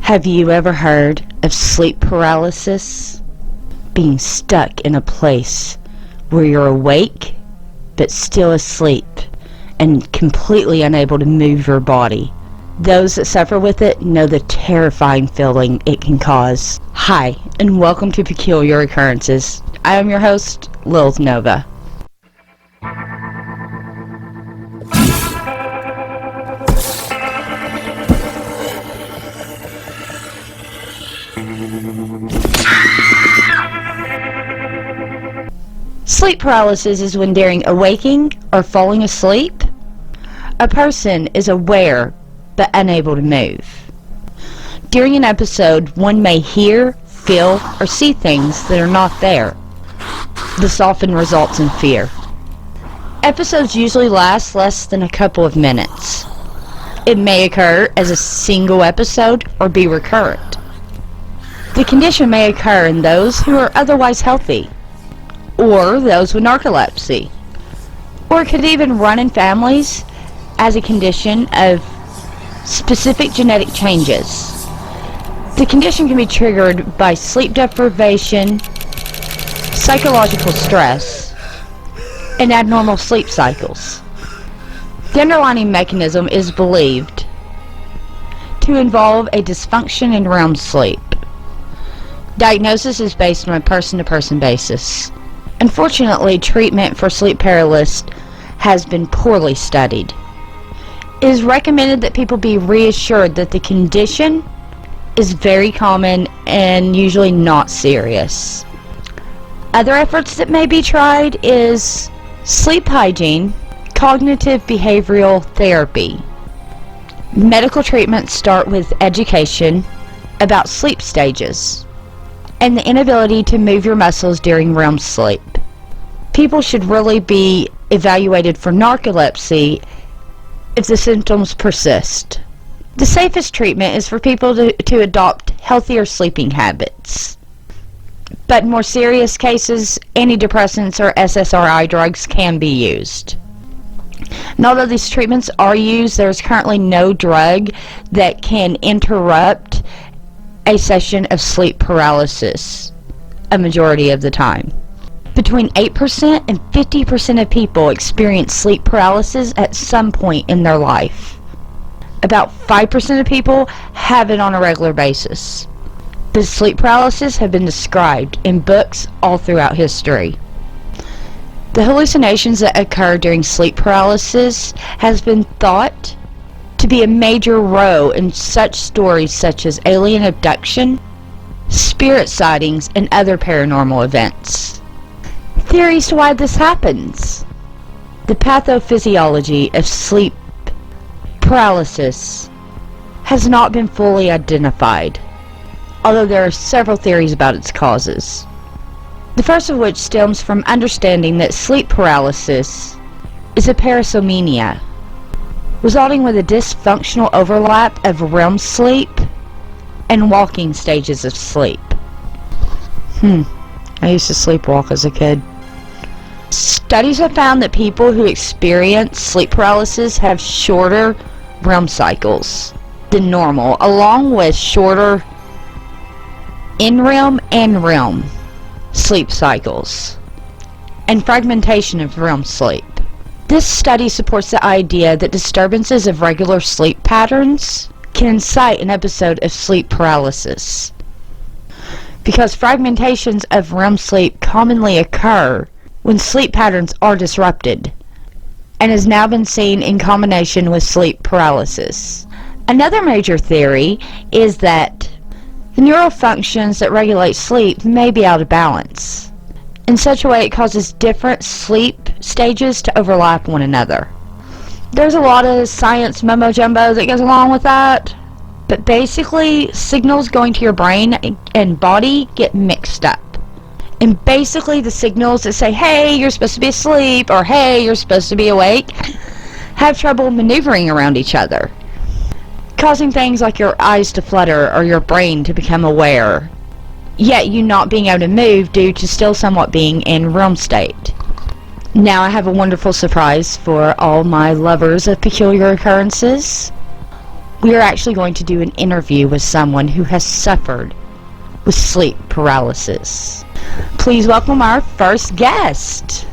Have you ever heard of sleep paralysis? Being stuck in a place where you're awake but still asleep and completely unable to move your body. Those that suffer with it know the terrifying feeling it can cause. Hi, and welcome to Peculiar Occurrences. I am your host, Lilith Nova. Sleep paralysis is when during awaking or falling asleep, a person is aware but unable to move. During an episode, one may hear, feel, or see things that are not there. This often results in fear. Episodes usually last less than a couple of minutes. It may occur as a single episode or be recurrent. The condition may occur in those who are otherwise healthy, or those with narcolepsy, or it could even run in families as a condition of specific genetic changes. The condition can be triggered by sleep deprivation, psychological stress, and abnormal sleep cycles. The underlying mechanism is believed to involve a dysfunction in REM sleep. Diagnosis is based on a person-to-person basis. Unfortunately, treatment for sleep paralysis has been poorly studied. It is recommended that people be reassured that the condition is very common and usually not serious. Other efforts that may be tried is sleep hygiene, cognitive behavioral therapy. Medical treatments start with education about sleep stages and the inability to move your muscles during REM sleep. People should really be evaluated for narcolepsy if the symptoms persist. The safest treatment is for people to adopt healthier sleeping habits. But in more serious cases, antidepressants or SSRI drugs can be used. And although these treatments are used, there is currently no drug that can interrupt a session of sleep paralysis a majority of the time. Between 8% and 50% of people experience sleep paralysis at some point in their life. About 5% of people have it on a regular basis. But sleep paralysis have been described in books all throughout history. The hallucinations that occur during sleep paralysis has been thought to be a major role in such stories such as alien abduction, spirit sightings, and other paranormal events. Theories to why this happens. The pathophysiology of sleep paralysis has not been fully identified, although there are several theories about its causes. The first of which stems from understanding that sleep paralysis is a parasomnia, resulting with a dysfunctional overlap of REM sleep and walking stages of sleep. I used to sleepwalk as a kid. Studies have found that people who experience sleep paralysis have shorter REM cycles than normal, along with shorter NREM and REM sleep cycles, and fragmentation of REM sleep. This study supports the idea that disturbances of regular sleep patterns can incite an episode of sleep paralysis, because fragmentations of REM sleep commonly occur when sleep patterns are disrupted, and has now been seen in combination with sleep paralysis. Another major theory is that the neural functions that regulate sleep may be out of balance in such a way it causes different sleep stages to overlap one another. There's a lot of science mumbo jumbo that goes along with that, but basically signals going to your brain and body get mixed up. And basically the signals that say, hey, you're supposed to be asleep, or hey, you're supposed to be awake, have trouble maneuvering around each other, causing things like your eyes to flutter or your brain to become aware, yet you not being able to move due to still somewhat being in REM state. Now I have a wonderful surprise for all my lovers of Peculiar Occurrences. We are actually going to do an interview with someone who has suffered with sleep paralysis. Please welcome our first guest.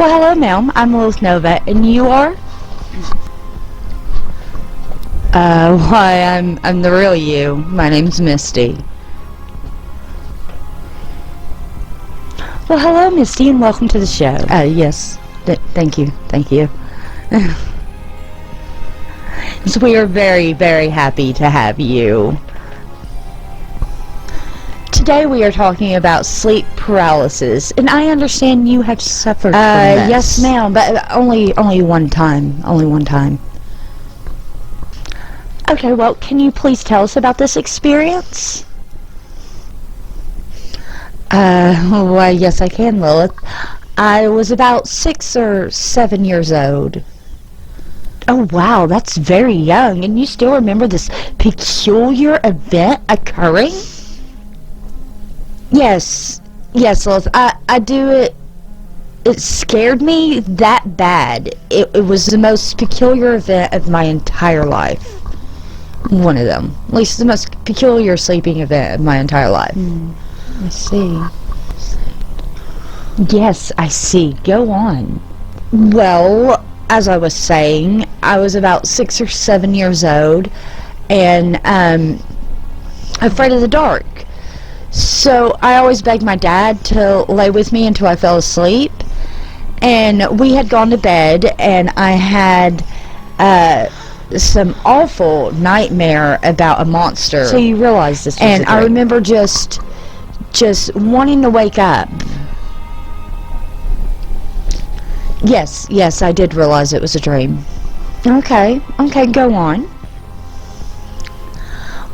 Well, hello, ma'am. I'm Lilith Nova, and you are? Why, I'm the real you. My name's Misty. Well, hello, Misty, and welcome to the show. Yes. Thank you. So we are very, very happy to have you. Today we are talking about sleep paralysis, and I understand you have suffered from this. Yes, ma'am, but only one time. Only one time. Okay, well, can you please tell us about this experience? Why, yes, I can, Lilith. I was about 6 or 7 years old. Oh, wow, that's very young, and you still remember this peculiar event occurring? Yes, Lilith, I do it. It scared me that bad. It was the most peculiar event of my entire life. One of them. At least the most peculiar sleeping event of my entire life. I see. Yes, I see. Go on. Well, as I was saying, I was about 6 or 7 years old, and afraid of the dark. So I always begged my dad to lay with me until I fell asleep. And we had gone to bed, and I had some awful nightmare about a monster. So you realized this was a dream. I remember just wanting to wake up. Yes, I did realize it was a dream. Okay, go on.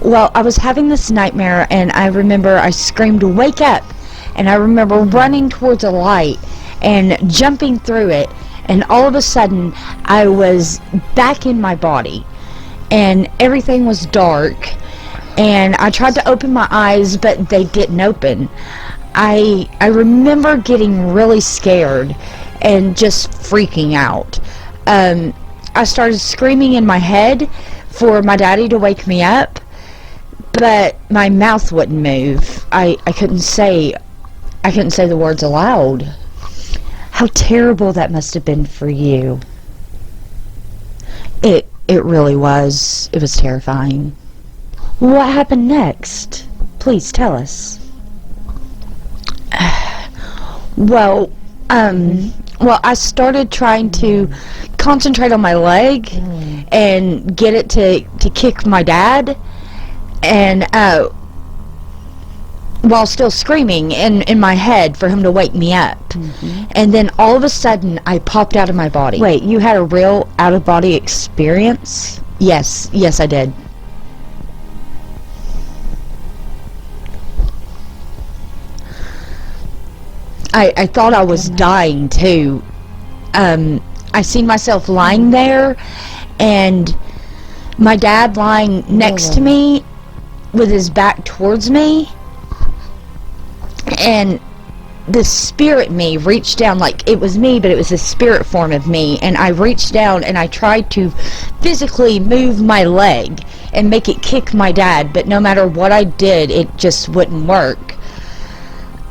Well, I was having this nightmare, and I remember I screamed, "Wake up!" And I remember running towards a light and jumping through it, and all of a sudden, I was back in my body, and everything was dark, and I tried to open my eyes, but they didn't open. I remember getting really scared and just freaking out. I started screaming in my head for my daddy to wake me up, but my mouth wouldn't move. I couldn't say the words aloud. How terrible that must have been for you. It really was. It was terrifying. What happened next? Please tell us. Well, I started trying to concentrate on my leg and get it to kick my dad, and while still screaming in my head for him to wake me up. And then all of a sudden I popped out of my body. Wait, you had a real out-of-body experience? Yes, I did. I thought I was dying too. I seen myself lying there, and my dad lying next to me with his back towards me, and the spirit me reached down, like it was me, but it was a spirit form of me, and I reached down and I tried to physically move my leg and make it kick my dad, but no matter what I did, it just wouldn't work.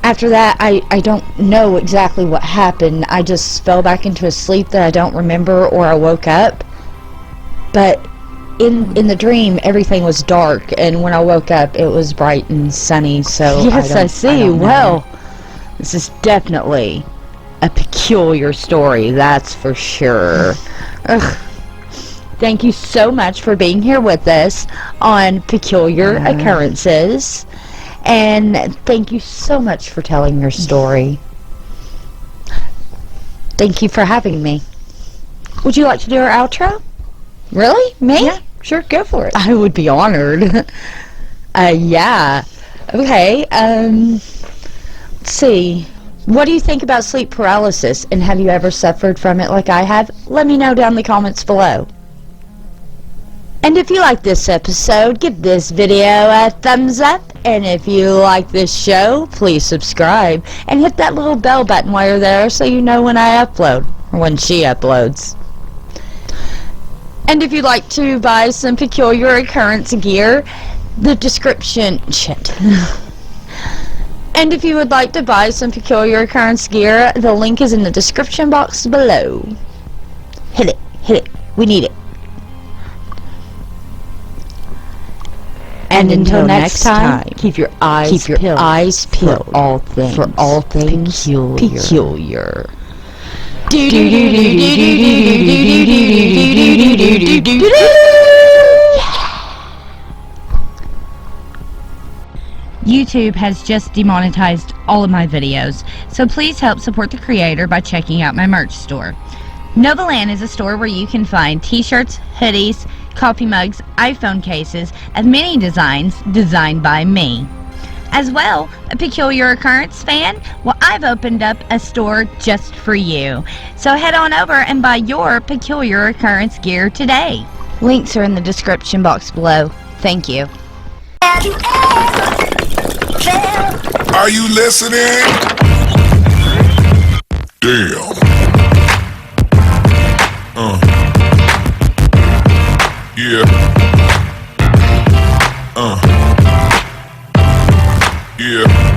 After that, I don't know exactly what happened. I just fell back into a sleep that I don't remember, or I woke up. But in the dream, everything was dark, and when I woke up, it was bright and sunny, so yes, I see. Well, this is definitely a peculiar story, that's for sure. Ugh. Thank you so much for being here with us on Peculiar Occurrences. And thank you so much for telling your story. Thank you for having me. Would you like to do our outro? Really? Me? Yeah, sure, go for it. I would be honored. Yeah. Okay, let's see. What do you think about sleep paralysis, and have you ever suffered from it like I have? Let me know down in the comments below. And if you like this episode, give this video a thumbs up. And if you like this show, please subscribe. And hit that little bell button while you're there so you know when I upload. Or when she uploads. And if you'd like to buy some Peculiar Occurrence gear, the description... Shit. And if you would like to buy some Peculiar Occurrence gear, the link is in the description box below. Hit it, we need it. And until next time, keep your eyes peeled for all things peculiar. YouTube has just demonetized all of my videos, so please help support the creator by checking out my merch store. Novaland is a store where you can find t-shirts, hoodies, coffee mugs, iPhone cases, and many designs designed by me. As well, a Peculiar Occurrence fan? Well, I've opened up a store just for you. So head on over and buy your Peculiar Occurrence gear today. Links are in the description box below. Thank you. Are you listening? Damn. Yeah. Yeah.